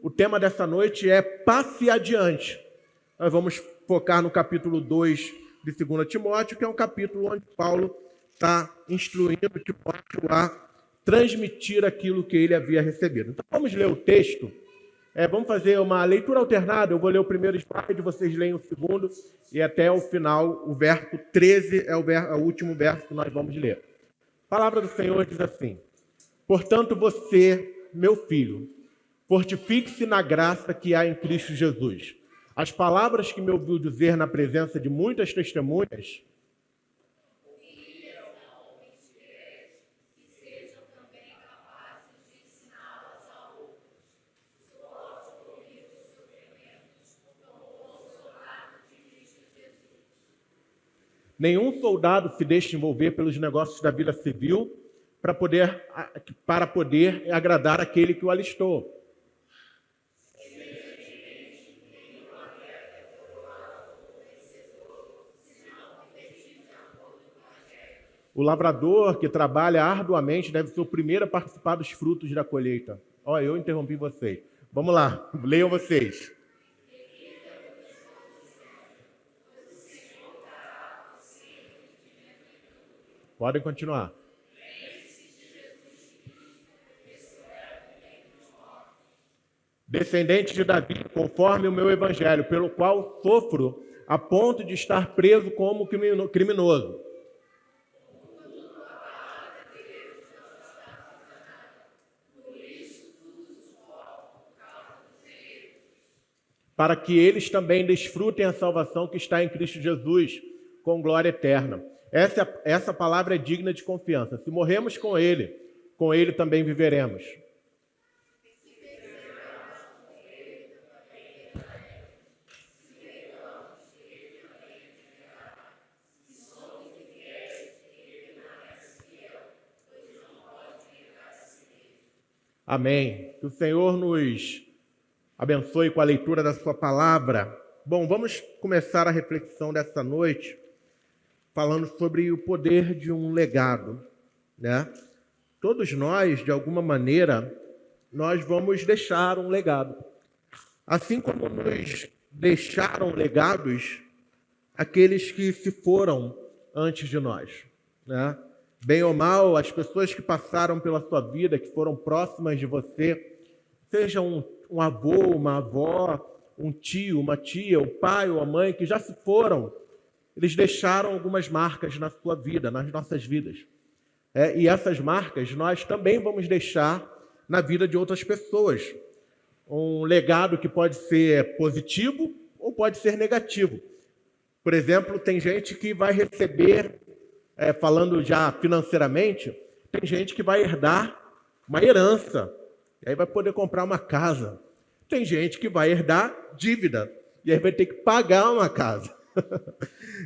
O tema dessa noite é passe adiante. Nós vamos focar no capítulo 2 de 2 Timóteo, que é um capítulo onde Paulo está instruindo Timóteo a transmitir aquilo que ele havia recebido. Então vamos ler o texto. Vamos fazer uma leitura alternada. Eu vou ler o primeiro slide, vocês leem o segundo, e até o final, o verso 13 é o último verso que nós vamos ler. A palavra do Senhor diz assim: portanto, você, meu filho, fortifique-se na graça que há em Cristo Jesus. As palavras que me ouviu dizer na presença de muitas testemunhas, nenhum soldado se deixa envolver pelos negócios da vida civil para poder agradar aquele que o alistou. O lavrador que trabalha arduamente deve ser o primeiro a participar dos frutos da colheita. Olha, eu interrompi vocês. Vamos lá, leiam vocês. Podem continuar. Descendente de Davi, conforme o meu evangelho, pelo qual sofro a ponto de estar preso como criminoso. Para que eles também desfrutem a salvação que está em Cristo Jesus, com glória eterna. Essa palavra é digna de confiança. Se morremos com ele também viveremos. Amém. Que o Senhor nos abençoe com a leitura da sua palavra. Bom, vamos começar a reflexão dessa noite falando sobre o poder de um legado, né? Todos nós, de alguma maneira, nós vamos deixar um legado. Assim como nos deixaram legados aqueles que se foram antes de nós, né? Bem ou mal, as pessoas que passaram pela sua vida, que foram próximas de você, seja um avô, uma avó, um tio, uma tia, o pai ou a mãe, que já se foram, eles deixaram algumas marcas na sua vida, nas nossas vidas. E essas marcas nós também vamos deixar na vida de outras pessoas. Um legado que pode ser positivo ou pode ser negativo. Por exemplo, tem gente que vai receber, falando já financeiramente, tem gente que vai herdar uma herança, e aí vai poder comprar uma casa. Tem gente que vai herdar dívida, e aí vai ter que pagar uma casa.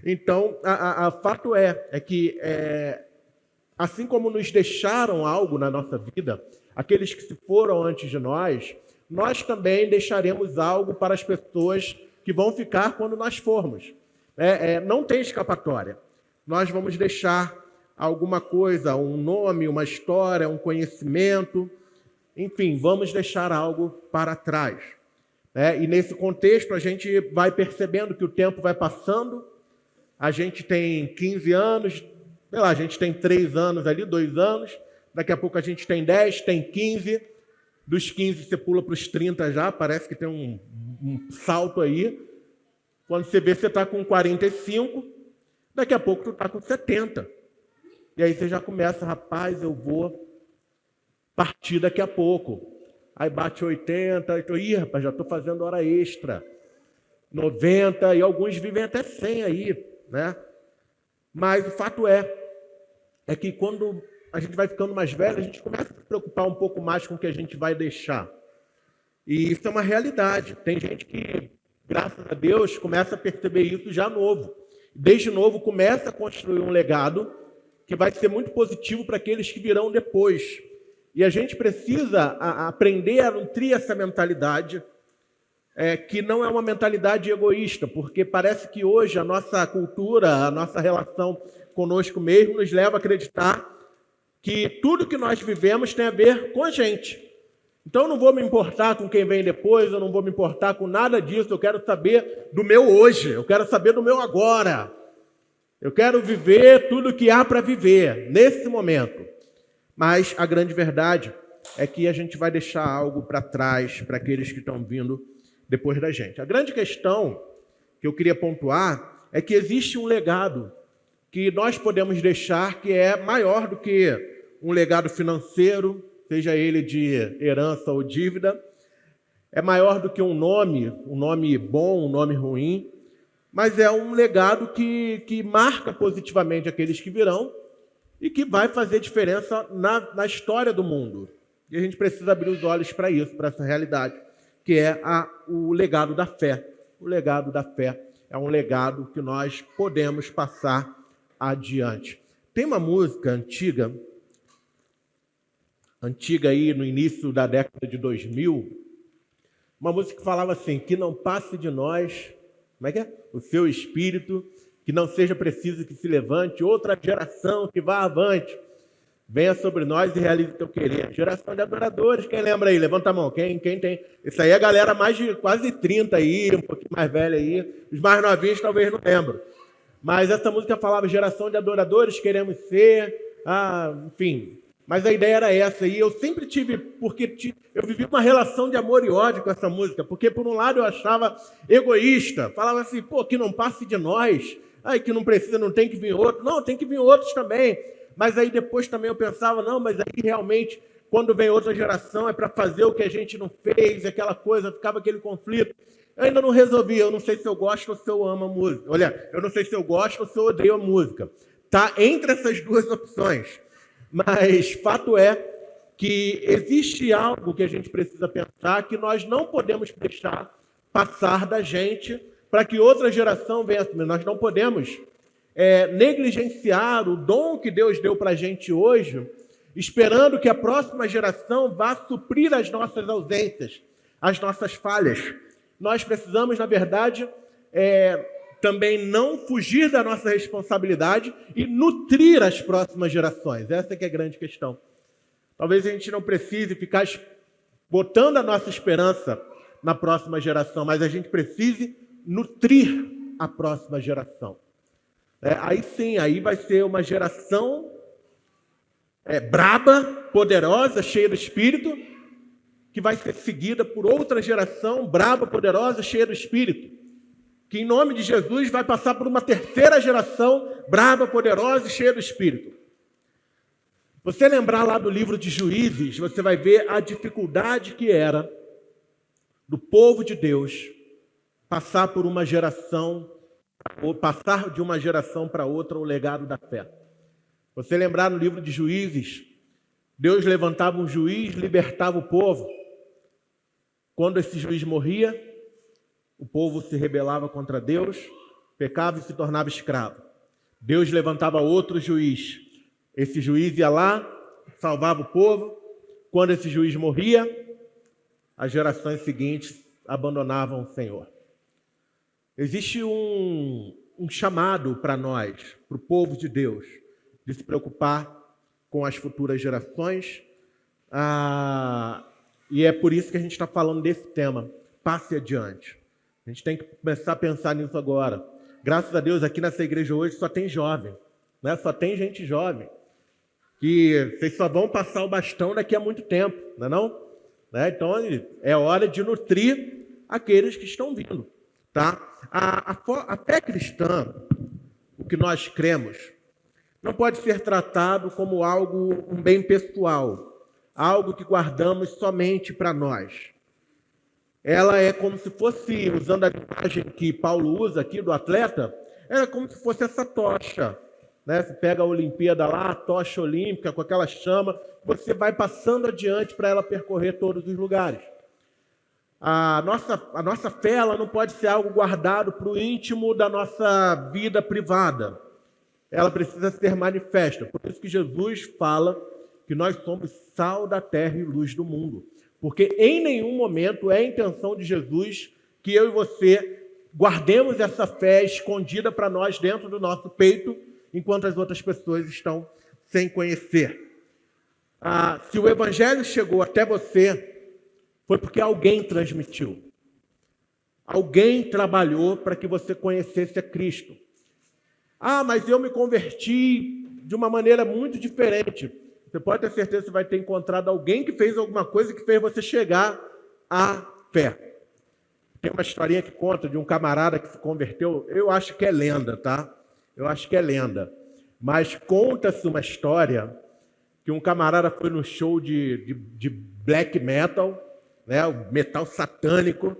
Então, o fato é que, assim como nos deixaram algo na nossa vida, aqueles que se foram antes de nós também deixaremos algo para as pessoas que vão ficar quando nós formos. Não tem escapatória. Nós vamos deixar alguma coisa, um nome, uma história, um conhecimento, enfim, vamos deixar algo para trás. E nesse contexto a gente vai percebendo que o tempo vai passando, a gente tem 15 anos, sei lá, a gente tem 3 anos ali, 2 anos, daqui a pouco a gente tem 10, tem 15, dos 15 você pula para os 30 já, parece que tem um salto aí. Quando você vê, você está com 45, daqui a pouco tu está com 70. E aí você já começa, rapaz, eu vou partir daqui a pouco. Aí bate 80, rapaz, já estou fazendo hora extra. 90, e alguns vivem até 100 aí, né? Mas o fato é que quando a gente vai ficando mais velho, a gente começa a se preocupar um pouco mais com o que a gente vai deixar. E isso é uma realidade. Tem gente que, graças a Deus, começa a perceber isso já novo. Desde novo começa a construir um legado que vai ser muito positivo para aqueles que virão depois. E a gente precisa aprender a nutrir essa mentalidade, que não é uma mentalidade egoísta, porque parece que hoje a nossa cultura, a nossa relação conosco mesmo nos leva a acreditar que tudo que nós vivemos tem a ver com a gente. Então eu não vou me importar com quem vem depois, eu não vou me importar com nada disso, eu quero saber do meu hoje, eu quero saber do meu agora. Eu quero viver tudo que há para viver nesse momento. Mas a grande verdade é que a gente vai deixar algo para trás para aqueles que estão vindo depois da gente. A grande questão que eu queria pontuar é que existe um legado que nós podemos deixar que é maior do que um legado financeiro, seja ele de herança ou dívida, é maior do que um nome bom, um nome ruim, mas é um legado que marca positivamente aqueles que virão e que vai fazer diferença na história do mundo. E a gente precisa abrir os olhos para isso, para essa realidade, que é o legado da fé. O legado da fé é um legado que nós podemos passar adiante. Tem uma música antiga aí no início da década de 2000, uma música que falava assim, que não passe de nós, como é que é? O seu espírito, que não seja preciso que se levante outra geração que vá avante, venha sobre nós e realize o teu querer. Geração de adoradores, quem lembra aí? Levanta a mão, quem tem? Isso aí é a galera mais de quase 30 aí, um pouquinho mais velha aí, os mais novinhos talvez não lembram. Mas essa música falava, geração de adoradores queremos ser, enfim. Mas a ideia era essa, e eu sempre tive, porque eu vivi uma relação de amor e ódio com essa música, porque por um lado eu achava egoísta, falava assim, que não passe de nós, que não precisa, não tem que vir outro, não, tem que vir outros também, mas aí depois também eu pensava, não, mas aí realmente, quando vem outra geração, é para fazer o que a gente não fez, aquela coisa, ficava aquele conflito. Eu ainda não resolvi, eu não sei se eu gosto ou se eu amo a música. Olha, eu não sei se eu gosto ou se eu odeio a música. Está entre essas duas opções. Mas fato é que existe algo que a gente precisa pensar que nós não podemos deixar passar da gente para que outra geração venha assumir. Nós não podemos negligenciar o dom que Deus deu para a gente hoje, esperando que a próxima geração vá suprir as nossas ausências, as nossas falhas. Nós precisamos, na verdade, também não fugir da nossa responsabilidade e nutrir as próximas gerações. Essa que é a grande questão. Talvez a gente não precise ficar botando a nossa esperança na próxima geração, mas a gente precise nutrir a próxima geração. Aí sim, aí vai ser uma geração braba, poderosa, cheia do Espírito, que vai ser seguida por outra geração braba, poderosa, cheia do Espírito, que em nome de Jesus vai passar por uma terceira geração braba, poderosa e cheia do Espírito. Você lembrar lá do livro de Juízes, você vai ver a dificuldade que era do povo de Deus passar por uma geração, ou passar de uma geração para outra o legado da fé. Você lembrar no livro de Juízes, Deus levantava um juiz, libertava o povo. Quando esse juiz morria, o povo se rebelava contra Deus, pecava e se tornava escravo. Deus levantava outro juiz. Esse juiz ia lá, salvava o povo. Quando esse juiz morria, as gerações seguintes abandonavam o Senhor. Existe um chamado para nós, para o povo de Deus, de se preocupar com as futuras gerações. E é por isso que a gente está falando desse tema, passe adiante. A gente tem que começar a pensar nisso agora. Graças a Deus, aqui nessa igreja hoje só tem jovem, né? Só tem gente jovem. Que vocês só vão passar o bastão daqui a muito tempo, não é não? Então, é hora de nutrir aqueles que estão vindo. Tá? A fé cristã, o que nós cremos, não pode ser tratado como um bem pessoal, algo que guardamos somente para nós. Ela é como se fosse, usando a imagem que Paulo usa aqui do atleta, é como se fosse essa tocha. Né? Você pega a Olimpíada lá, a tocha olímpica com aquela chama, você vai passando adiante para ela percorrer todos os lugares. A nossa fé ela não pode ser algo guardado para o íntimo da nossa vida privada. Ela precisa ser manifesta. Por isso que Jesus fala que nós somos sal da terra e luz do mundo. Porque em nenhum momento é a intenção de Jesus que eu e você guardemos essa fé escondida para nós dentro do nosso peito, enquanto as outras pessoas estão sem conhecer. Se o Evangelho chegou até você, foi porque alguém transmitiu. Alguém trabalhou para que você conhecesse a Cristo. Ah, mas eu me converti de uma maneira muito diferente. Você pode ter certeza que você vai ter encontrado alguém que fez alguma coisa que fez você chegar à fé. Tem uma historinha que conta de um camarada que se converteu, eu acho que é lenda, tá? Eu acho que é lenda. Mas conta-se uma história que um camarada foi no show de black metal, né? O metal satânico.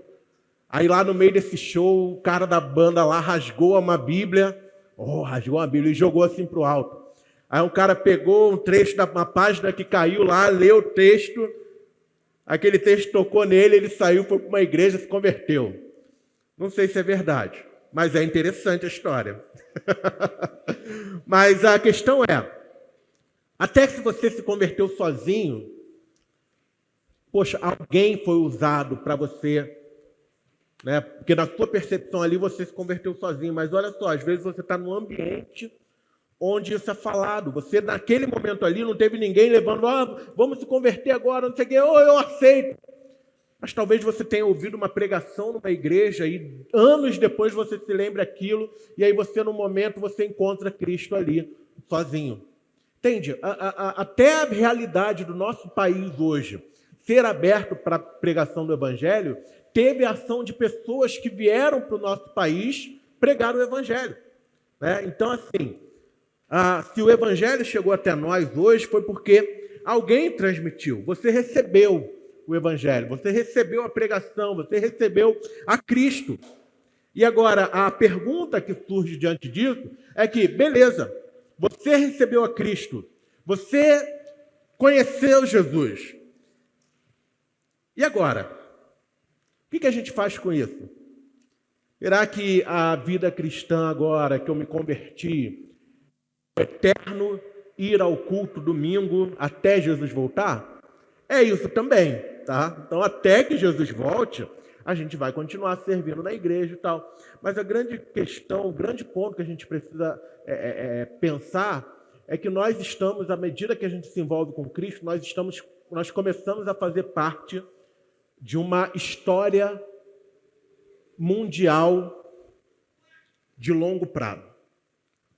Aí lá no meio desse show, o cara da banda lá rasgou uma Bíblia, rasgou uma Bíblia e jogou assim para o alto. Aí um cara pegou um trecho da uma página que caiu lá, leu o texto, aquele texto tocou nele, ele saiu, foi para uma igreja, se converteu. Não sei se é verdade, mas é interessante a história. Mas a questão é, até que se você se converteu sozinho, poxa, alguém foi usado para você, né? Porque na sua percepção ali você se converteu sozinho, mas olha só, às vezes você está num ambiente onde isso é falado. Você, naquele momento ali, não teve ninguém levando, vamos se converter agora, não sei o quê, eu aceito. Mas talvez você tenha ouvido uma pregação numa igreja e anos depois você se lembre aquilo e aí você, no momento, você encontra Cristo ali, sozinho. Entende? Até a realidade do nosso país hoje, ser aberto para a pregação do Evangelho, teve a ação de pessoas que vieram para o nosso país pregar o Evangelho. Né? Então, assim, se o Evangelho chegou até nós hoje, foi porque alguém transmitiu. Você recebeu o Evangelho, você recebeu a pregação, você recebeu a Cristo. E agora, a pergunta que surge diante disso é que, beleza, você recebeu a Cristo, você conheceu Jesus. E agora? O que a gente faz com isso? Será que a vida cristã agora, que eu me converti, eterno, ir ao culto domingo até Jesus voltar? É isso também, tá? Então, até que Jesus volte, a gente vai continuar servindo na igreja e tal. Mas a grande questão, o grande ponto que a gente precisa pensar é que nós estamos, à medida que a gente se envolve com Cristo, nós começamos a fazer parte de uma história mundial de longo prazo.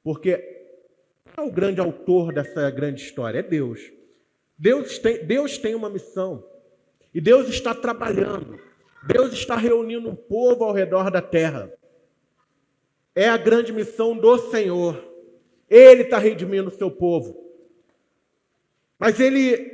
Porque quem é o grande autor dessa grande história? É Deus. Deus tem uma missão. E Deus está trabalhando. Deus está reunindo um povo ao redor da terra. É a grande missão do Senhor. Ele está redimindo o seu povo. Mas Ele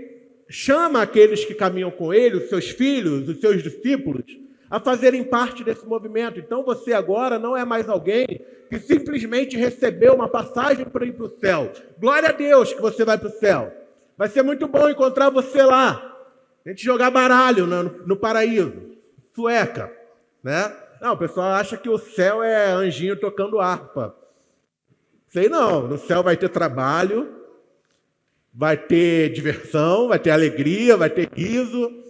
chama aqueles que caminham com Ele, os seus filhos, os seus discípulos, a fazerem parte desse movimento. Então você agora não é mais alguém que simplesmente recebeu uma passagem para ir para o céu. Glória a Deus que você vai para o céu. Vai ser muito bom encontrar você lá. A gente jogar baralho no paraíso. Sueca. Né? Não, o pessoal acha que o céu é anjinho tocando harpa. Sei não. No céu vai ter trabalho, vai ter diversão, vai ter alegria, vai ter riso,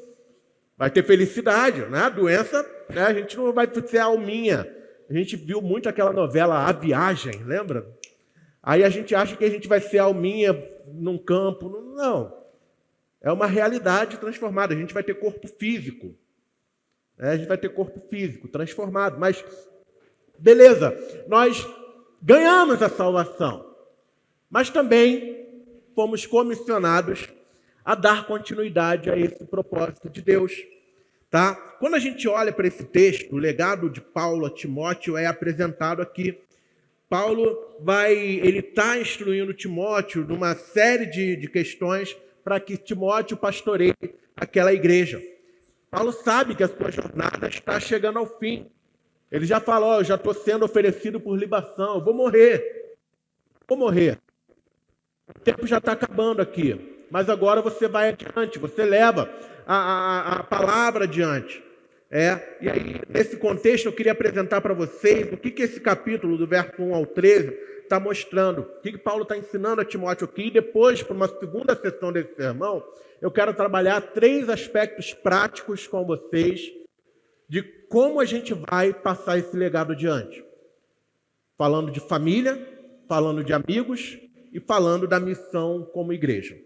vai ter felicidade. Né? A doença, né? A gente não vai ser alminha. A gente viu muito aquela novela A Viagem, lembra? Aí a gente acha que a gente vai ser alminha num campo. Não. É uma realidade transformada. A gente vai ter corpo físico. A gente vai ter corpo físico transformado. Mas, beleza, nós ganhamos a salvação. Mas também fomos comissionados a dar continuidade a esse propósito de Deus. Tá? Quando a gente olha para esse texto, o legado de Paulo a Timóteo é apresentado aqui. Paulo ele está instruindo Timóteo numa série de questões para que Timóteo pastoreie aquela igreja. Paulo sabe que a sua jornada está chegando ao fim. Ele já falou, eu já estou sendo oferecido por libação, eu vou morrer. O tempo já está acabando aqui. Mas agora você vai adiante, você leva a palavra adiante. E aí, nesse contexto, eu queria apresentar para vocês o que esse capítulo, do verso 1 ao 13, está mostrando. O que Paulo está ensinando a Timóteo aqui. E depois, para uma segunda sessão desse sermão, eu quero trabalhar 3 aspectos práticos com vocês de como a gente vai passar esse legado adiante. Falando de família, falando de amigos e falando da missão como igreja.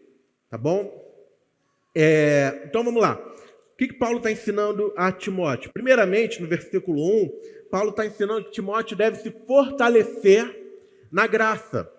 Tá bom? Então, vamos lá. O que Paulo está ensinando a Timóteo? Primeiramente, no versículo 1, Paulo está ensinando que Timóteo deve se fortalecer na graça.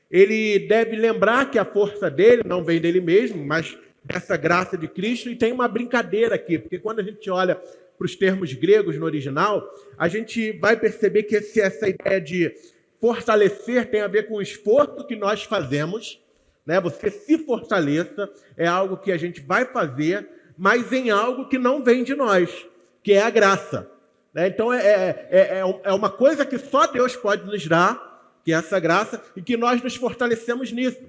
Ele deve lembrar que a força dele não vem dele mesmo, mas dessa graça de Cristo. E tem uma brincadeira aqui, porque quando a gente olha para os termos gregos no original, a gente vai perceber que essa ideia de fortalecer tem a ver com o esforço que nós fazemos, né? Você se fortaleça, é algo que a gente vai fazer, mas em algo que não vem de nós, que é a graça. Né? Então, é uma coisa que só Deus pode nos dar, que é essa graça, e que nós nos fortalecemos nisso.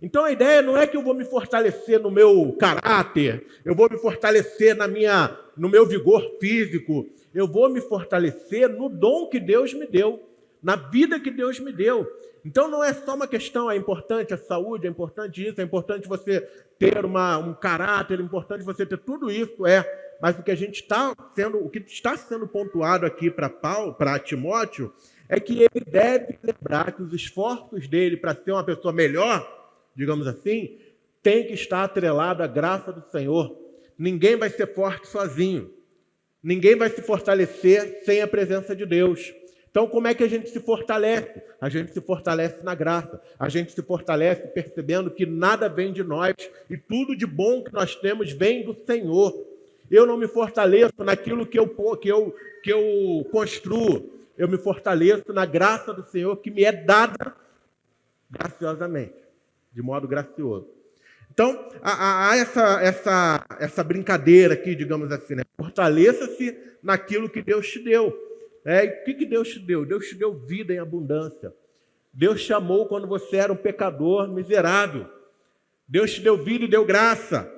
Então, a ideia não é que eu vou me fortalecer no meu caráter, eu vou me fortalecer no meu vigor físico, eu vou me fortalecer no dom que Deus me deu, na vida que Deus me deu. Então, não é só uma questão, é importante a saúde, é importante isso, é importante você ter um caráter, é importante você ter tudo isso, mas o que está sendo pontuado aqui para Timóteo, é que ele deve lembrar que os esforços dele para ser uma pessoa melhor, digamos assim, tem que estar atrelado à graça do Senhor. Ninguém vai ser forte sozinho. Ninguém vai se fortalecer sem a presença de Deus. Então, como é que a gente se fortalece? A gente se fortalece na graça. A gente se fortalece percebendo que nada vem de nós e tudo de bom que nós temos vem do Senhor. Eu não me fortaleço naquilo que eu construo. Eu me fortaleço na graça do Senhor que me é dada graciosamente, de modo gracioso. Então, há essa brincadeira aqui, digamos assim, né? Fortaleça-se naquilo que Deus te deu. E o que Deus te deu? Deus te deu vida em abundância. Deus te amou quando você era um pecador miserável. Deus te deu vida e deu graça.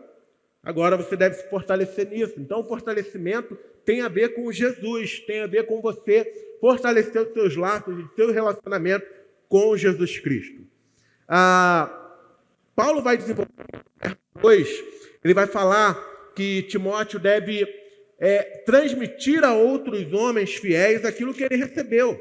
Agora você deve se fortalecer nisso. Então, o fortalecimento tem a ver com Jesus, tem a ver com você fortalecer os seus laços, o seu relacionamento com Jesus Cristo. Paulo vai desenvolver depois, ele vai falar que Timóteo deve transmitir a outros homens fiéis aquilo que ele recebeu.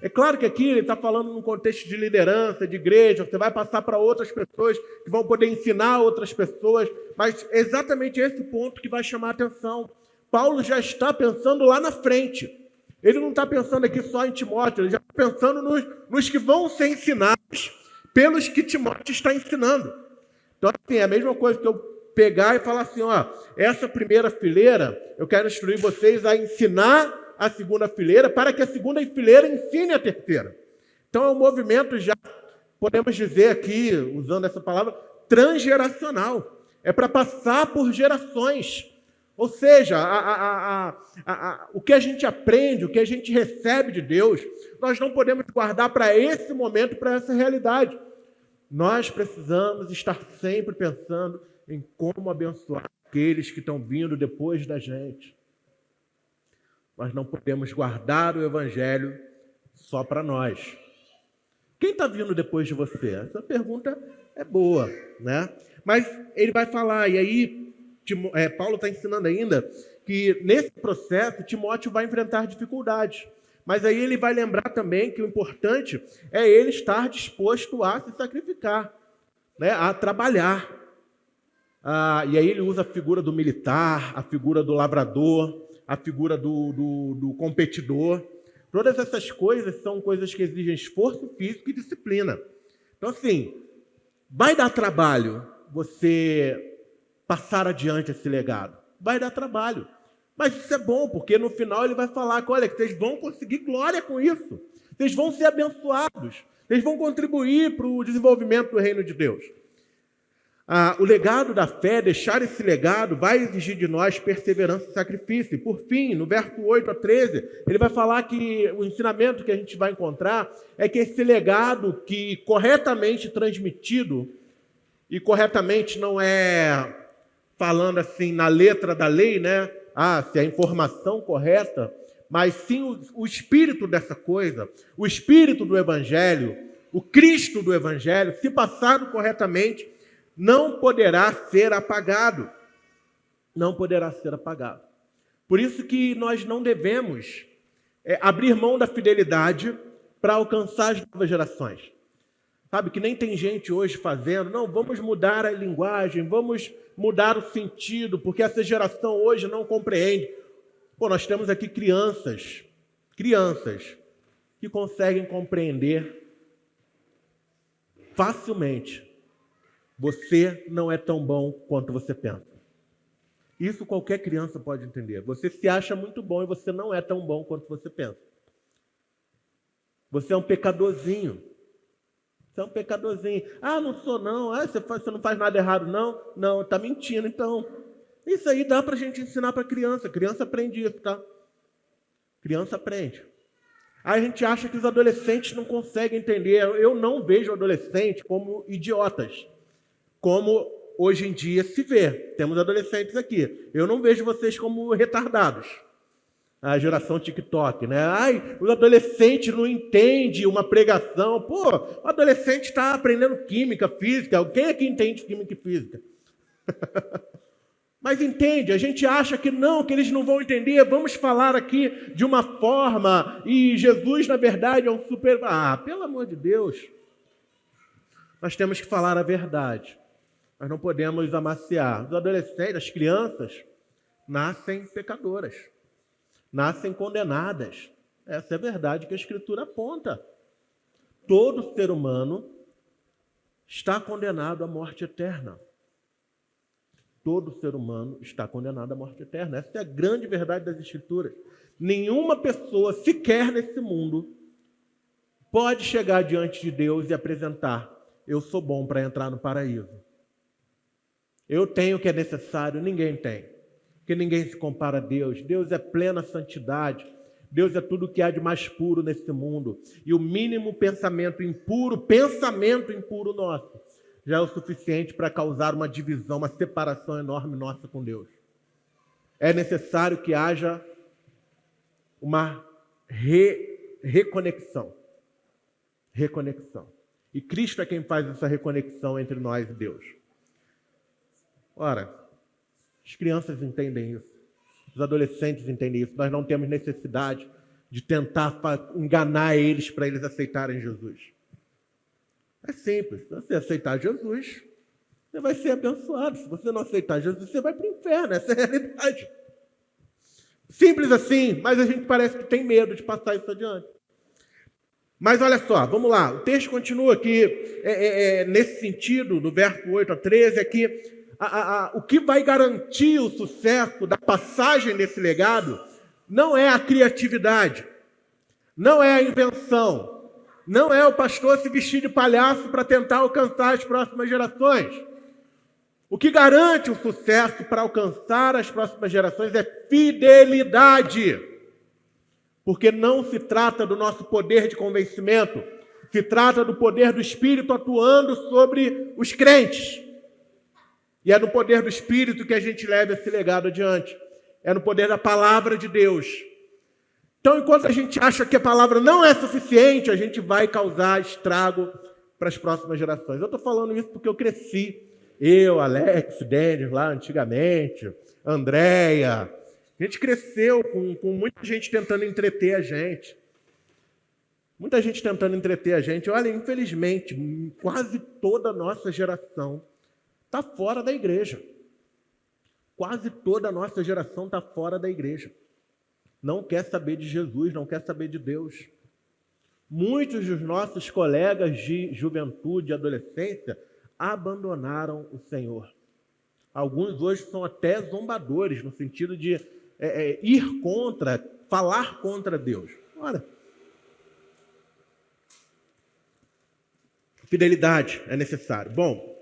É claro que aqui ele está falando num contexto de liderança, de igreja, você vai passar para outras pessoas que vão poder ensinar outras pessoas, mas é exatamente esse ponto que vai chamar a atenção. Paulo já está pensando lá na frente. Ele não está pensando aqui só em Timóteo, ele já está pensando nos que vão ser ensinados pelos que Timóteo está ensinando. Então, assim, é a mesma coisa que eu pegar e falar assim, essa primeira fileira, eu quero instruir vocês a ensinar a segunda fileira, para que a segunda fileira ensine a terceira. Então, é um movimento já, podemos dizer aqui, usando essa palavra, transgeracional. É para passar por gerações. Ou seja, o que a gente aprende, o que a gente recebe de Deus, nós não podemos guardar para esse momento, para essa realidade. Nós precisamos estar sempre pensando em como abençoar aqueles que estão vindo depois da gente. Nós não podemos guardar o Evangelho só para nós. Quem está vindo depois de você? Essa pergunta é boa, né? Mas ele vai falar, e aí Paulo está ensinando ainda que nesse processo Timóteo vai enfrentar dificuldades. Mas aí ele vai lembrar também que o importante é ele estar disposto a se sacrificar, né? A trabalhar. E aí ele usa a figura do militar, a figura do lavrador, a figura do competidor. Todas essas coisas são coisas que exigem esforço físico e disciplina. Então, assim, vai dar trabalho você passar adiante esse legado. Vai dar trabalho. Mas isso é bom, porque no final ele vai falar que, olha, que vocês vão conseguir glória com isso. Vocês vão ser abençoados. Vocês vão contribuir para o desenvolvimento do reino de Deus. O legado da fé, deixar esse legado, vai exigir de nós perseverança e sacrifício. E, por fim, no verso 8 a 13, ele vai falar que o ensinamento que a gente vai encontrar é que esse legado que corretamente transmitido, e corretamente não é falando assim na letra da lei, né? Se a informação correta, mas sim o espírito dessa coisa, o espírito do Evangelho, o Cristo do Evangelho, se passado corretamente, não poderá ser apagado. Não poderá ser apagado. Por isso que nós não devemos abrir mão da fidelidade para alcançar as novas gerações. Sabe, que nem tem gente hoje fazendo. Não, vamos mudar a linguagem, vamos mudar o sentido, porque essa geração hoje não compreende. Pô, nós temos aqui crianças que conseguem compreender facilmente. Você não é tão bom quanto você pensa. Isso qualquer criança pode entender. Você se acha muito bom e você não é tão bom quanto você pensa. Você é um pecadorzinho. Você é um pecadorzinho. Ah, não sou não. Ah, você não faz nada errado não? Não, está mentindo então. Isso aí dá para a gente ensinar para criança. Criança aprende isso, tá? Criança aprende. Aí a gente acha que os adolescentes não conseguem entender. Eu não vejo adolescentes como idiotas, como hoje em dia se vê. Temos adolescentes aqui. Eu não vejo vocês como retardados. A geração TikTok, né? Ai, os adolescentes não entendem uma pregação. Pô, o adolescente está aprendendo química, física. Quem é que entende química e física? Mas entende, a gente acha que não, que eles não vão entender. Vamos falar aqui de uma forma, e Jesus, na verdade, é um super... Ah, pelo amor de Deus. Nós temos que falar a verdade. Nós não podemos amaciar. Os adolescentes, as crianças, nascem pecadoras. Nascem condenadas. Essa é a verdade que a Escritura aponta. Todo ser humano está condenado à morte eterna. Todo ser humano está condenado à morte eterna. Essa é a grande verdade das Escrituras. Nenhuma pessoa sequer nesse mundo pode chegar diante de Deus e apresentar: eu sou bom para entrar no paraíso. Eu tenho o que é necessário, ninguém tem. Porque ninguém se compara a Deus. Deus é plena santidade. Deus é tudo o que há de mais puro nesse mundo. E o mínimo pensamento impuro nosso, já é o suficiente para causar uma divisão, uma separação enorme nossa com Deus. É necessário que haja uma reconexão. Reconexão. E Cristo é quem faz essa reconexão entre nós e Deus. Ora, as crianças entendem isso. Os adolescentes entendem isso. Nós não temos necessidade de tentar enganar eles para eles aceitarem Jesus. É simples. Se você aceitar Jesus, você vai ser abençoado. Se você não aceitar Jesus, você vai para o inferno. Essa é a realidade. Simples assim, mas a gente parece que tem medo de passar isso adiante. Mas olha só, vamos lá. O texto continua aqui, nesse sentido, no verso 8 a 13, é que o que vai garantir o sucesso da passagem desse legado não é a criatividade, não é a invenção, não é o pastor se vestir de palhaço para tentar alcançar as próximas gerações. O que garante o sucesso para alcançar as próximas gerações é fidelidade. Porque não se trata do nosso poder de convencimento, se trata do poder do Espírito atuando sobre os crentes. E é no poder do Espírito que a gente leva esse legado adiante. É no poder da palavra de Deus. Então, enquanto a gente acha que a palavra não é suficiente, a gente vai causar estrago para as próximas gerações. Eu estou falando isso porque eu cresci. Eu, Alex, Denis lá antigamente, Andréia. A gente cresceu com muita gente tentando entreter a gente. Muita gente tentando entreter a gente. Olha, infelizmente, quase toda a nossa geração está fora da igreja. Quase toda a nossa geração está fora da igreja. Não quer saber de Jesus, não quer saber de Deus. Muitos dos nossos colegas de juventude e adolescência abandonaram o Senhor. Alguns hoje são até zombadores, no sentido de ir contra, falar contra Deus. Ora, fidelidade é necessário. Bom,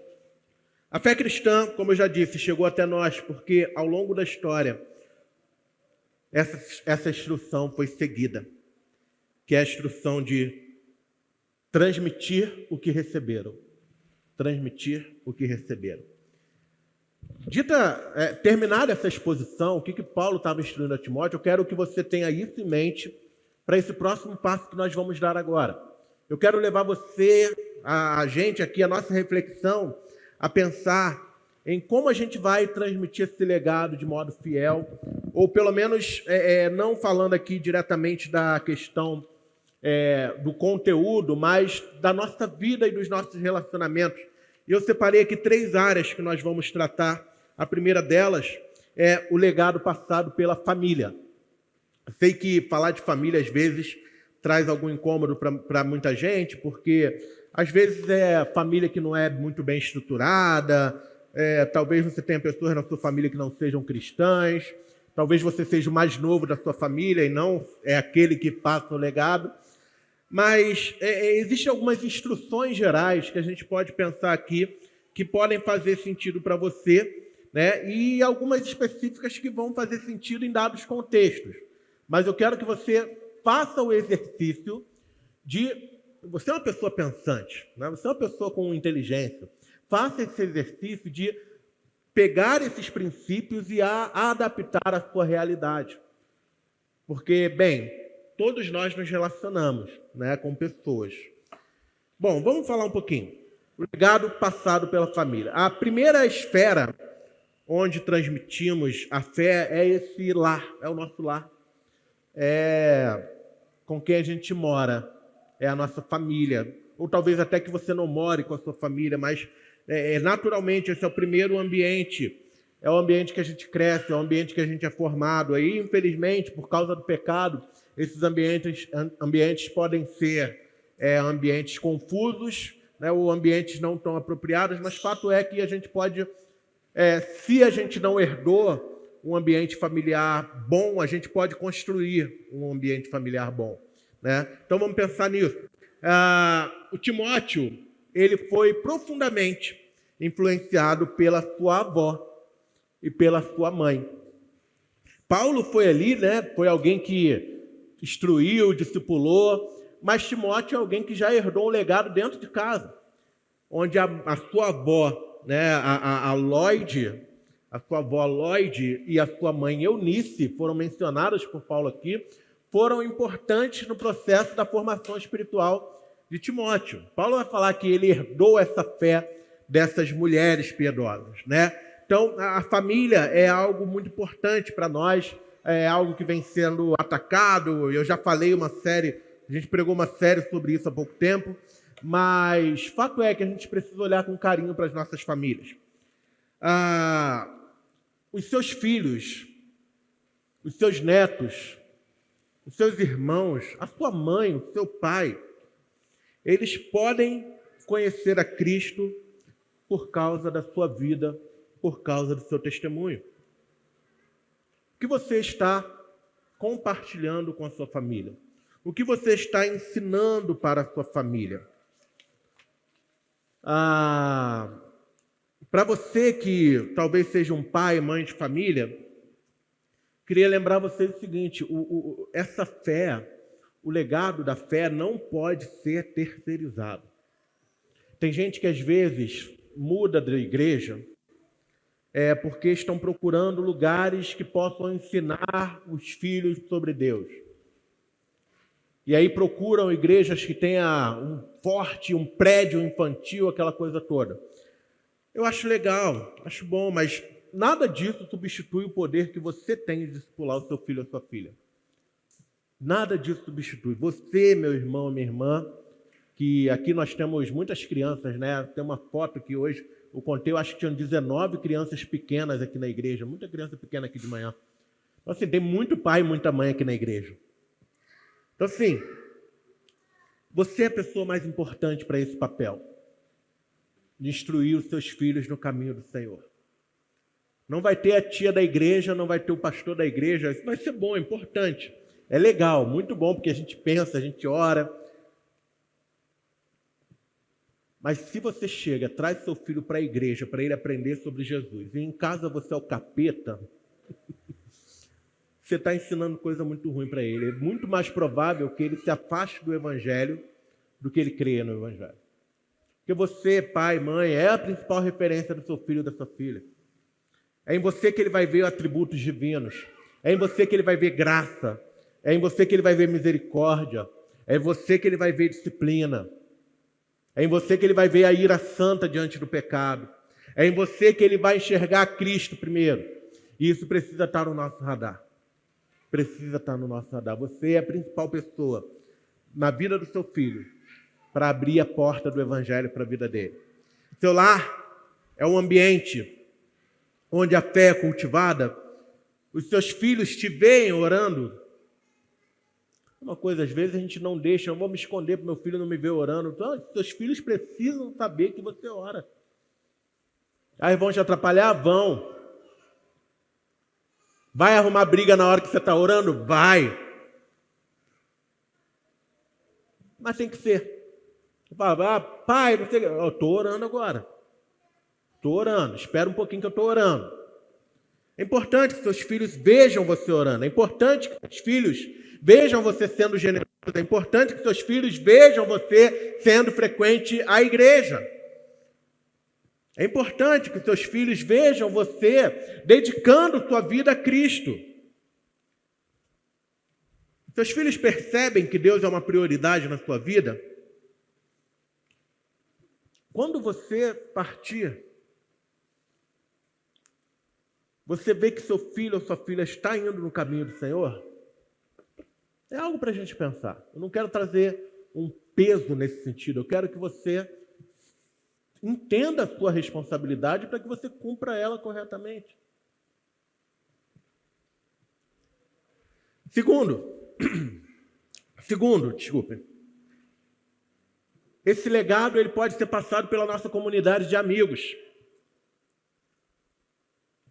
a fé cristã, como eu já disse, chegou até nós porque ao longo da história essa instrução foi seguida, que é a instrução de transmitir o que receberam. Transmitir o que receberam. Terminada essa exposição, o que Paulo estava instruindo a Timóteo, eu quero que você tenha isso em mente para esse próximo passo que nós vamos dar agora. Eu quero levar você, a gente aqui, a nossa reflexão, a pensar em como a gente vai transmitir esse legado de modo fiel, ou pelo menos não falando aqui diretamente da questão do conteúdo, mas da nossa vida e dos nossos relacionamentos. E eu separei aqui 3 áreas que nós vamos tratar. A primeira delas é o legado passado pela família. Eu sei que falar de família, às vezes, traz algum incômodo para muita gente, porque, às vezes, é família que não é muito bem estruturada, talvez você tenha pessoas na sua família que não sejam cristãs, talvez você seja o mais novo da sua família e não é aquele que passa o legado. Mas existem algumas instruções gerais que a gente pode pensar aqui que podem fazer sentido para você, né? E algumas específicas que vão fazer sentido em dados contextos. Mas eu quero que você faça o exercício de... Você é uma pessoa pensante, né? Você é uma pessoa com inteligência. Faça esse exercício de pegar esses princípios e adaptar à sua realidade. Porque, bem, todos nós nos relacionamos, né, com pessoas. Bom, vamos falar um pouquinho. O legado passado pela família. A primeira esfera onde transmitimos a fé é esse lar, é o nosso lar. É com quem a gente mora, é a nossa família. Ou talvez até que você não more com a sua família, mas naturalmente esse é o primeiro ambiente. É o ambiente que a gente cresce, é o ambiente que a gente é formado. Aí, infelizmente, por causa do pecado, esses ambientes podem ser ambientes confusos, né, ou ambientes não tão apropriados, mas fato é que a gente pode, se a gente não herdou um ambiente familiar bom, a gente pode construir um ambiente familiar bom, né? Então vamos pensar nisso. O Timóteo, ele foi profundamente influenciado pela sua avó e pela sua mãe. Paulo foi ali, né? Foi alguém que instruiu, discipulou, mas Timóteo é alguém que já herdou um legado dentro de casa, onde a sua avó, né, a sua avó Lloyd e a sua mãe Eunice, foram mencionadas por Paulo aqui, foram importantes no processo da formação espiritual de Timóteo. Paulo vai falar que ele herdou essa fé dessas mulheres piedosas, né? Então, a família é algo muito importante para nós, é algo que vem sendo atacado. Eu já falei a gente pregou uma série sobre isso há pouco tempo, mas fato é que a gente precisa olhar com carinho para as nossas famílias. Os seus filhos, os seus netos, os seus irmãos, a sua mãe, o seu pai, eles podem conhecer a Cristo por causa da sua vida, por causa do seu testemunho. O que você está compartilhando com a sua família? O que você está ensinando para a sua família? Para você que talvez seja um pai, mãe de família, queria lembrar você o seguinte: essa fé, o legado da fé não pode ser terceirizado. Tem gente que às vezes muda da igreja porque estão procurando lugares que possam ensinar os filhos sobre Deus. E aí procuram igrejas que tenham um prédio infantil, aquela coisa toda. Eu acho legal, acho bom, mas nada disso substitui o poder que você tem de discipular o seu filho ou a sua filha. Nada disso substitui. Você, meu irmão, minha irmã, que aqui nós temos muitas crianças, né? Tem uma foto que hoje eu contei, eu acho que tinham 19 crianças pequenas aqui na igreja, muita criança pequena aqui de manhã. Então, assim, tem muito pai e muita mãe aqui na igreja. Então, assim, você é a pessoa mais importante para esse papel, de instruir os seus filhos no caminho do Senhor. Não vai ter a tia da igreja, não vai ter o pastor da igreja, isso vai ser bom, é importante. É legal, muito bom, porque a gente pensa, a gente ora. Mas se você chega, traz seu filho para a igreja, para ele aprender sobre Jesus, e em casa você é o capeta, você está ensinando coisa muito ruim para ele. É muito mais provável que ele se afaste do evangelho do que ele creia no evangelho. Porque você, pai, mãe, é a principal referência do seu filho e da sua filha. É em você que ele vai ver atributos divinos. É em você que ele vai ver graça. É em você que ele vai ver misericórdia. É em você que ele vai ver disciplina. É em você que ele vai ver a ira santa diante do pecado. É em você que ele vai enxergar Cristo primeiro. E isso precisa estar no nosso radar. Precisa estar no nosso radar. Você é a principal pessoa na vida do seu filho para abrir a porta do evangelho para a vida dele. Seu lar é um ambiente onde a fé é cultivada, os seus filhos te veem orando. Uma coisa, às vezes a gente não deixa, eu vou me esconder para meu filho não me ver orando. Então, seus filhos precisam saber que você ora. Aí vão te atrapalhar? Vão. Vai arrumar briga na hora que você está orando? Vai. Mas tem que ser. Você fala, pai, eu estou orando agora. Estou orando, espera um pouquinho que eu estou orando. É importante que seus filhos vejam você orando. É importante que seus filhos vejam você sendo generoso. É importante que seus filhos vejam você sendo frequente à igreja. É importante que seus filhos vejam você dedicando sua vida a Cristo. Seus filhos percebem que Deus é uma prioridade na sua vida? Quando você partir, você vê que seu filho ou sua filha está indo no caminho do Senhor? É algo para a gente pensar. Eu não quero trazer um peso nesse sentido. Eu quero que você entenda a sua responsabilidade para que você cumpra ela corretamente. Segundo, esse legado ele pode ser passado pela nossa comunidade de amigos.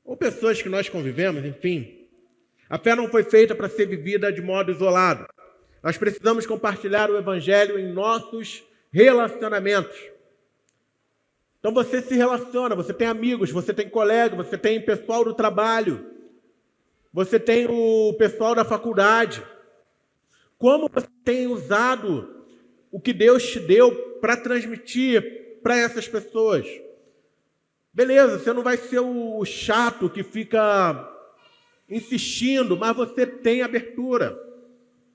Ou pessoas que nós convivemos, enfim. A fé não foi feita para ser vivida de modo isolado. Nós precisamos compartilhar o evangelho em nossos relacionamentos. Então você se relaciona, você tem amigos, você tem colegas, você tem pessoal do trabalho, você tem o pessoal da faculdade. Como você tem usado o que Deus te deu para transmitir para essas pessoas? Beleza, você não vai ser o chato que fica insistindo, mas você tem abertura.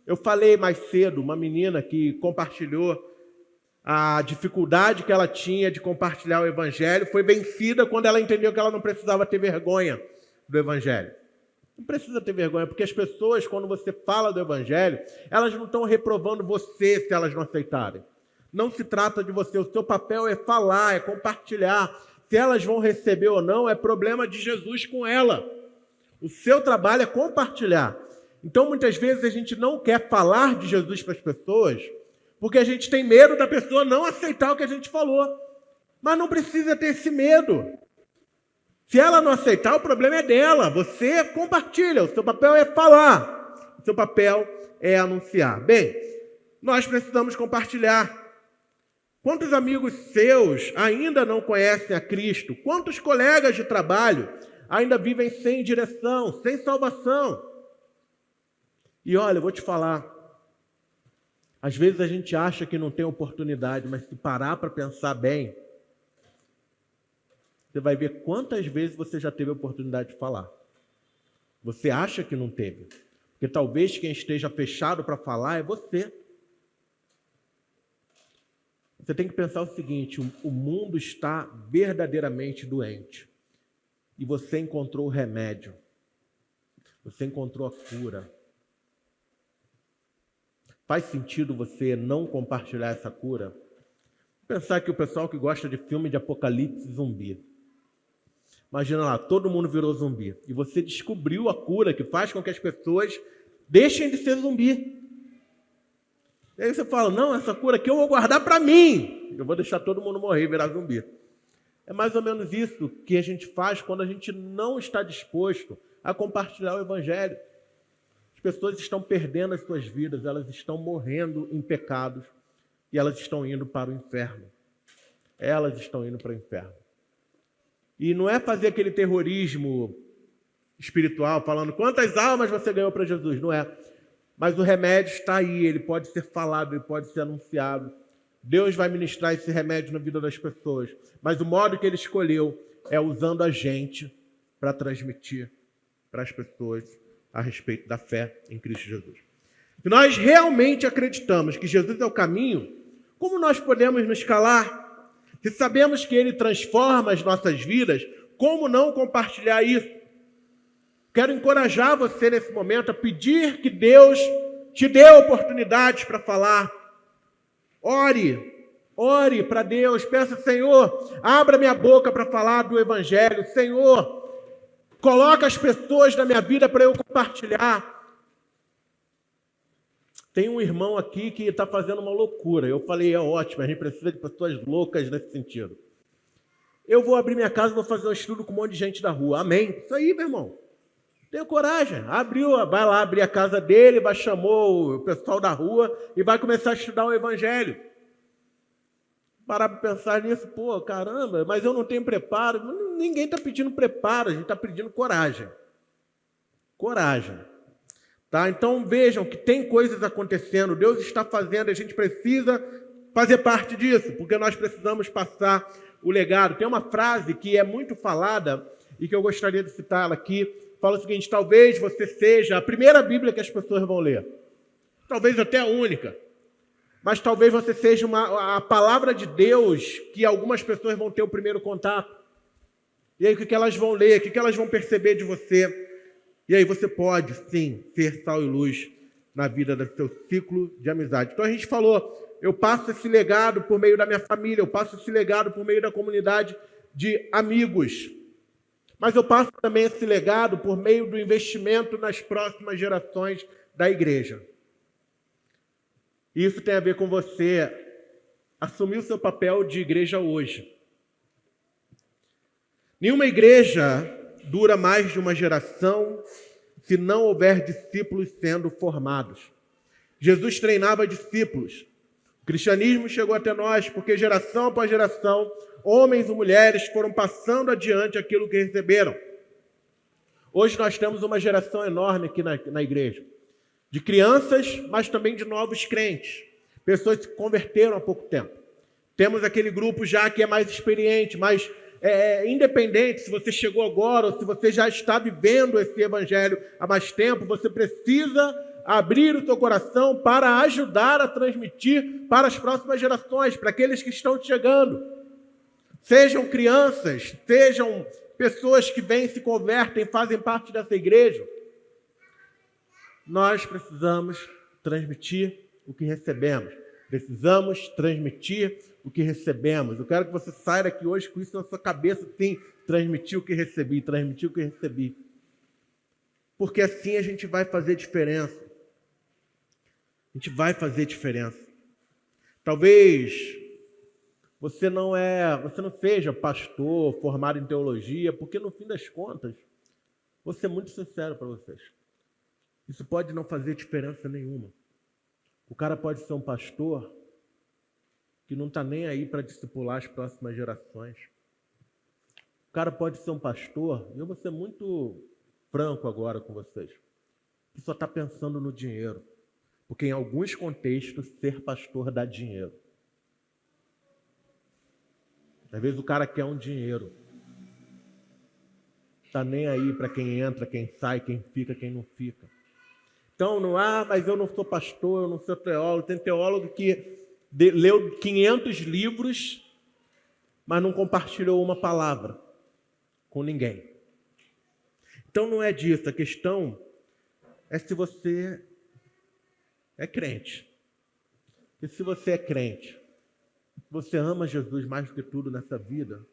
Eu falei mais cedo, uma menina que compartilhou a dificuldade que ela tinha de compartilhar o evangelho, foi vencida quando ela entendeu que ela não precisava ter vergonha do evangelho. Não precisa ter vergonha, porque as pessoas, quando você fala do evangelho, elas não estão reprovando você se elas não aceitarem. Não se trata de você, o seu papel é falar, é compartilhar. Se elas vão receber ou não, é problema de Jesus com ela. O seu trabalho é compartilhar. Então, muitas vezes, a gente não quer falar de Jesus para as pessoas, porque a gente tem medo da pessoa não aceitar o que a gente falou. Mas não precisa ter esse medo. Se ela não aceitar, o problema é dela. Você compartilha, o seu papel é falar. O seu papel é anunciar. Bem, nós precisamos compartilhar. Quantos amigos seus ainda não conhecem a Cristo? Quantos colegas de trabalho ainda vivem sem direção, sem salvação? E olha, eu vou te falar, às vezes a gente acha que não tem oportunidade, mas se parar para pensar bem, você vai ver quantas vezes você já teve a oportunidade de falar. Você acha que não teve, porque talvez quem esteja fechado para falar é você. Você tem que pensar o seguinte, o mundo está verdadeiramente doente. E você encontrou o remédio. Você encontrou a cura. Faz sentido você não compartilhar essa cura? Pensar que o pessoal que gosta de filme de apocalipse zumbi. Imagina lá, todo mundo virou zumbi. E você descobriu a cura que faz com que as pessoas deixem de ser zumbi. E aí você fala, não, essa cura aqui eu vou guardar para mim. Eu vou deixar todo mundo morrer e virar zumbi. É mais ou menos isso que a gente faz quando a gente não está disposto a compartilhar o evangelho. As pessoas estão perdendo as suas vidas, elas estão morrendo em pecados e elas estão indo para o inferno. Elas estão indo para o inferno. E não é fazer aquele terrorismo espiritual, falando quantas almas você ganhou para Jesus, não é. Mas o remédio está aí, ele pode ser falado, ele pode ser anunciado. Deus vai ministrar esse remédio na vida das pessoas. Mas o modo que ele escolheu é usando a gente para transmitir para as pessoas a respeito da fé em Cristo Jesus. Se nós realmente acreditamos que Jesus é o caminho, como nós podemos nos calar? Se sabemos que ele transforma as nossas vidas, como não compartilhar isso? Quero encorajar você nesse momento a pedir que Deus te dê oportunidades para falar, Ore para Deus, peça, Senhor, abra minha boca para falar do Evangelho. Senhor, coloca as pessoas na minha vida para eu compartilhar. Tem um irmão aqui que está fazendo uma loucura. Eu falei, é ótimo, a gente precisa de pessoas loucas nesse sentido. Eu vou abrir minha casa e vou fazer um estudo com um monte de gente da rua. Amém. Isso aí, meu irmão. Tenha coragem. Vai lá abrir a casa dele, vai chamar o pessoal da rua e vai começar a estudar o Evangelho. Parar para pensar nisso, pô, caramba, mas eu não tenho preparo. Ninguém está pedindo preparo, a gente está pedindo coragem. Coragem. Tá? Então vejam que tem coisas acontecendo, Deus está fazendo, a gente precisa fazer parte disso, porque nós precisamos passar o legado. Tem uma frase que é muito falada e que eu gostaria de citá-la aqui, fala o seguinte: talvez você seja a primeira Bíblia que as pessoas vão ler, talvez até a única, mas talvez você seja a palavra de Deus que algumas pessoas vão ter o primeiro contato. E aí o que elas vão ler, o que elas vão perceber de você? E aí você pode, sim, ser sal e luz na vida do seu ciclo de amizade. Então a gente falou, eu passo esse legado por meio da minha família, eu passo esse legado por meio da comunidade de amigos. Mas eu passo também esse legado por meio do investimento nas próximas gerações da igreja. Isso tem a ver com você assumir o seu papel de igreja hoje. Nenhuma igreja dura mais de uma geração se não houver discípulos sendo formados. Jesus treinava discípulos. O cristianismo chegou até nós porque geração após geração, homens e mulheres foram passando adiante aquilo que receberam. Hoje nós temos uma geração enorme aqui na igreja, de crianças, mas também de novos crentes, pessoas que se converteram há pouco tempo. Temos aquele grupo já que é mais experiente, mas independente se você chegou agora ou se você já está vivendo esse evangelho há mais tempo, você precisa abrir o seu coração para ajudar a transmitir para as próximas gerações, para aqueles que estão chegando. Sejam crianças, sejam pessoas que vêm, se convertem, fazem parte dessa igreja. Nós precisamos transmitir o que recebemos. Precisamos transmitir o que recebemos. Eu quero que você saia daqui hoje com isso na sua cabeça, sim, transmitir o que recebi, transmitir o que recebi. Porque assim a gente vai fazer diferença. A gente vai fazer diferença. Talvez você não seja pastor, formado em teologia, porque no fim das contas, vou ser muito sincero para vocês, isso pode não fazer diferença nenhuma. O cara pode ser um pastor que não está nem aí para discipular as próximas gerações. O cara pode ser um pastor, e eu vou ser muito franco agora com vocês, que só está pensando no dinheiro. Porque em alguns contextos, ser pastor dá dinheiro. Às vezes o cara quer um dinheiro. Está nem aí para quem entra, quem sai, quem fica, quem não fica. Então, mas eu não sou pastor, eu não sou teólogo. Tem teólogo que leu 500 livros, mas não compartilhou uma palavra com ninguém. Então não é disso, a questão é se você é crente. E se você é crente, você ama Jesus mais do que tudo nessa vida,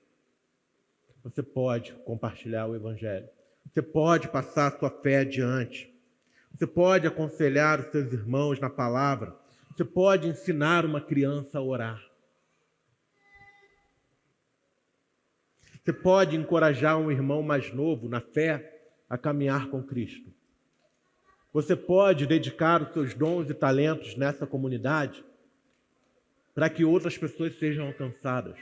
você pode compartilhar o Evangelho. Você pode passar a sua fé adiante. Você pode aconselhar os seus irmãos na palavra. Você pode ensinar uma criança a orar. Você pode encorajar um irmão mais novo na fé a caminhar com Cristo. Você pode dedicar os seus dons e talentos nessa comunidade para que outras pessoas sejam alcançadas.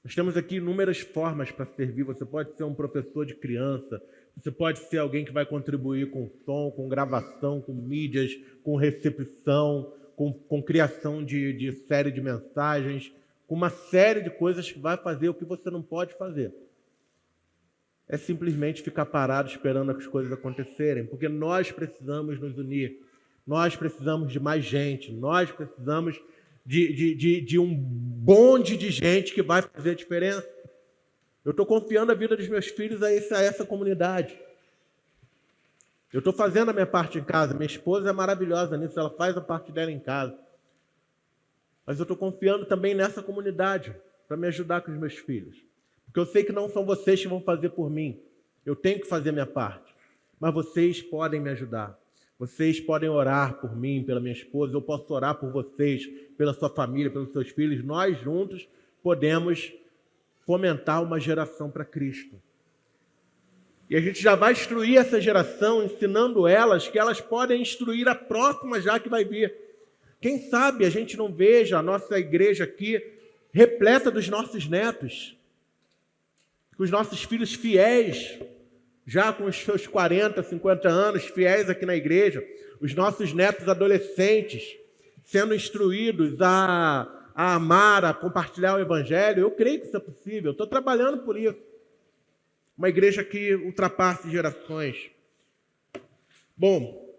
Nós temos aqui inúmeras formas para servir. Você pode ser um professor de criança, você pode ser alguém que vai contribuir com som, com gravação, com mídias, com recepção, com criação de série de mensagens, com uma série de coisas que vai fazer o que você não pode fazer. É simplesmente ficar parado esperando as coisas acontecerem, porque nós precisamos nos unir, nós precisamos de mais gente, nós precisamos de um bonde de gente que vai fazer a diferença. Eu estou confiando a vida dos meus filhos a essa comunidade. Eu estou fazendo a minha parte em casa. Minha esposa é maravilhosa nisso, ela faz a parte dela em casa. mas eu estou confiando também nessa comunidade para me ajudar com os meus filhos. Porque eu sei que não são vocês que vão fazer por mim. Eu tenho que fazer a minha parte. Mas vocês podem me ajudar. Vocês podem orar por mim, pela minha esposa. Eu posso orar por vocês, pela sua família, pelos seus filhos. Nós juntos podemos fomentar uma geração para Cristo. E a gente já vai instruir essa geração, ensinando elas que elas podem instruir a próxima já que vai vir. Quem sabe a gente não veja a nossa igreja aqui repleta dos nossos netos, com os nossos filhos fiéis, já com os seus 40, 50 anos, fiéis aqui na igreja, os nossos netos adolescentes sendo instruídos a amar, a compartilhar o Evangelho. Eu creio que isso é possível, estou trabalhando por isso. Uma igreja que ultrapasse gerações. Bom,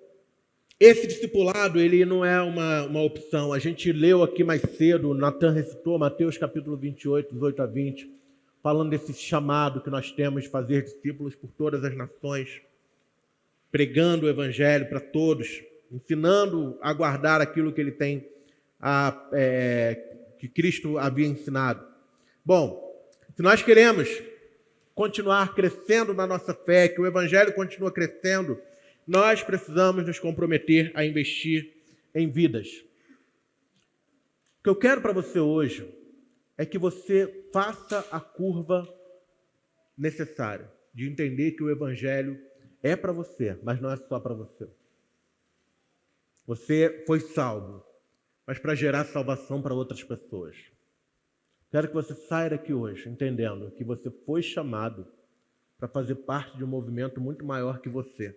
esse discipulado, ele não é uma opção. A gente leu aqui mais cedo, o Natan recitou Mateus capítulo 28, 18 a 20, falando desse chamado que nós temos de fazer discípulos por todas as nações, pregando o Evangelho para todos, ensinando a guardar aquilo que ele tem, que Cristo havia ensinado. Bom, se nós queremos continuar crescendo na nossa fé, que o Evangelho continue crescendo, nós precisamos nos comprometer a investir em vidas. O que eu quero para você hoje é que você faça a curva necessária de entender que o Evangelho é para você, mas não é só para você. Você foi salvo, mas para gerar salvação para outras pessoas. Quero que você saia daqui hoje entendendo que você foi chamado para fazer parte de um movimento muito maior que você.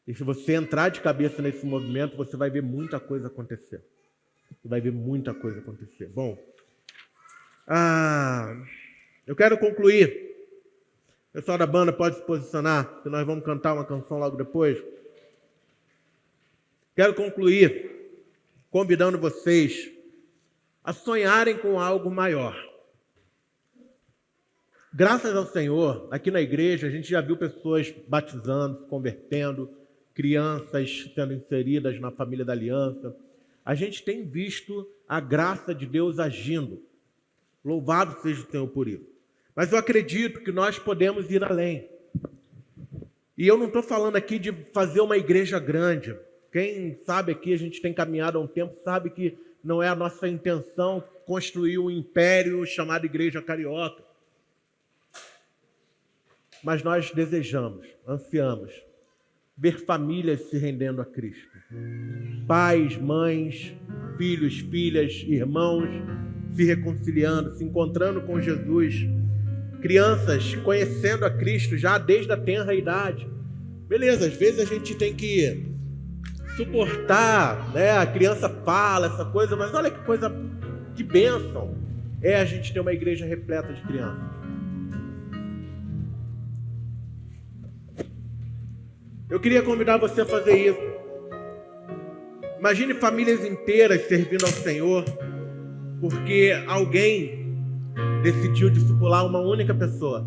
E se você entrar de cabeça nesse movimento, você vai ver muita coisa acontecer. Você vai ver muita coisa acontecer. Bom, eu quero concluir. O pessoal da banda pode se posicionar, que nós vamos cantar uma canção logo depois. Quero concluir convidando vocês a sonharem com algo maior. Graças ao Senhor, aqui na igreja, a gente já viu pessoas batizando, se convertendo, crianças sendo inseridas na família da aliança. A gente tem visto a graça de Deus agindo. Louvado seja o Senhor por isso. Mas eu acredito que nós podemos ir além. E eu não estou falando aqui de fazer uma igreja grande. Quem sabe aqui, a gente tem caminhado há um tempo, sabe que não é a nossa intenção construir um império chamado Igreja Carioca. Mas nós desejamos, ansiamos, ver famílias se rendendo a Cristo. Pais, mães, filhos, filhas, irmãos se reconciliando, se encontrando com Jesus. Crianças conhecendo a Cristo já desde a tenra idade. Beleza, às vezes a gente tem que suportar, né? A criança fala essa coisa, mas olha que coisa, que bênção é a gente ter uma igreja repleta de crianças. Eu queria convidar você a fazer isso. Imagine famílias inteiras servindo ao Senhor, porque alguém decidiu discipular uma única pessoa,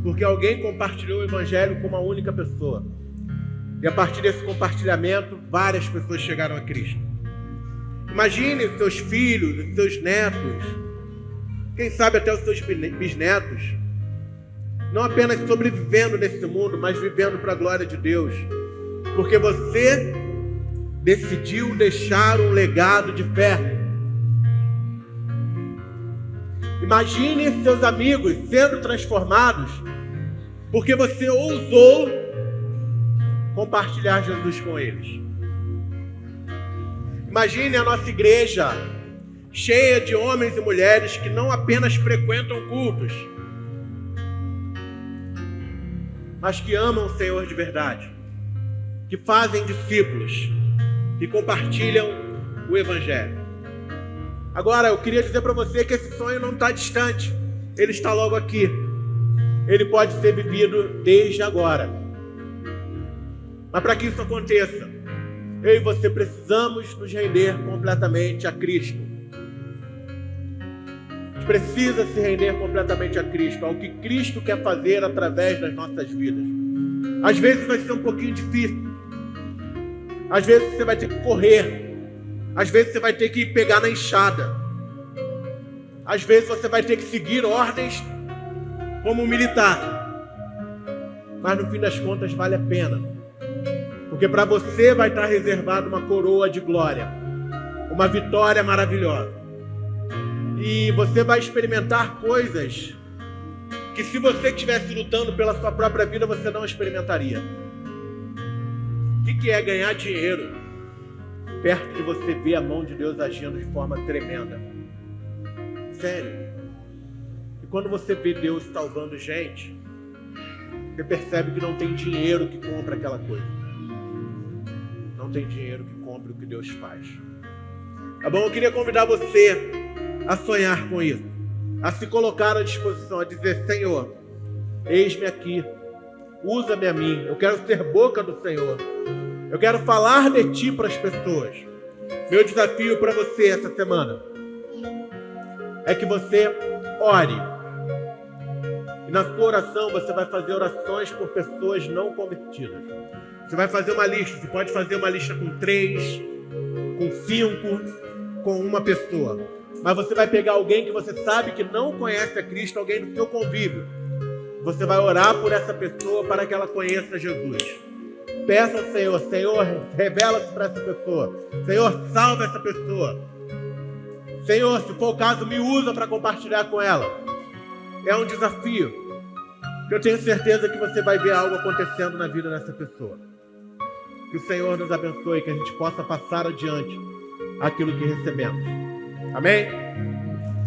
porque alguém compartilhou o Evangelho com uma única pessoa. E a partir desse compartilhamento, várias pessoas chegaram a Cristo. Imagine os seus filhos, os seus netos, quem sabe até os seus bisnetos, não apenas sobrevivendo nesse mundo, mas vivendo para a glória de Deus. Porque você decidiu deixar um legado de fé. Imagine seus amigos sendo transformados, porque você ousou compartilhar Jesus com eles. Imagine a nossa igreja cheia de homens e mulheres que não apenas frequentam cultos, mas que amam o Senhor de verdade, que fazem discípulos, que compartilham o Evangelho. Agora, eu queria dizer para você que esse sonho não está distante, ele está logo aqui. Ele pode ser vivido desde agora. Mas para que isso aconteça, eu e você precisamos nos render completamente a Cristo. A gente precisa se render completamente a Cristo, ao que Cristo quer fazer através das nossas vidas. Às vezes vai ser um pouquinho difícil. Às vezes você vai ter que correr. Às vezes você vai ter que pegar na enxada. Às vezes você vai ter que seguir ordens como um militar. Mas no fim das contas vale a pena. Porque para você vai estar reservada uma coroa de glória. Uma vitória maravilhosa. E você vai experimentar coisas que se você estivesse lutando pela sua própria vida, você não experimentaria. O que é ganhar dinheiro perto de você ver a mão de Deus agindo de forma tremenda? Sério. E quando você vê Deus salvando gente, você percebe que não tem dinheiro que compre aquela coisa. Não tem dinheiro que compre o que Deus faz. Tá bom? Eu queria convidar você a sonhar com isso, a se colocar à disposição, a dizer: Senhor, eis-me aqui, usa-me a mim, eu quero ser boca do Senhor, eu quero falar de Ti para as pessoas. Meu desafio para você essa semana é que você ore, e na sua oração você vai fazer orações por pessoas não convertidas. Você vai fazer uma lista, você pode fazer uma lista com 3, com 5, com uma pessoa. Mas você vai pegar alguém que você sabe que não conhece a Cristo, alguém do seu convívio. Você vai orar por essa pessoa para que ela conheça Jesus. Peça ao Senhor: Senhor, revela-se para essa pessoa. Senhor, salva essa pessoa. Senhor, se for o caso, me usa para compartilhar com ela. É um desafio. Eu tenho certeza que você vai ver algo acontecendo na vida dessa pessoa. Que o Senhor nos abençoe, que a gente possa passar adiante aquilo que recebemos. Amém?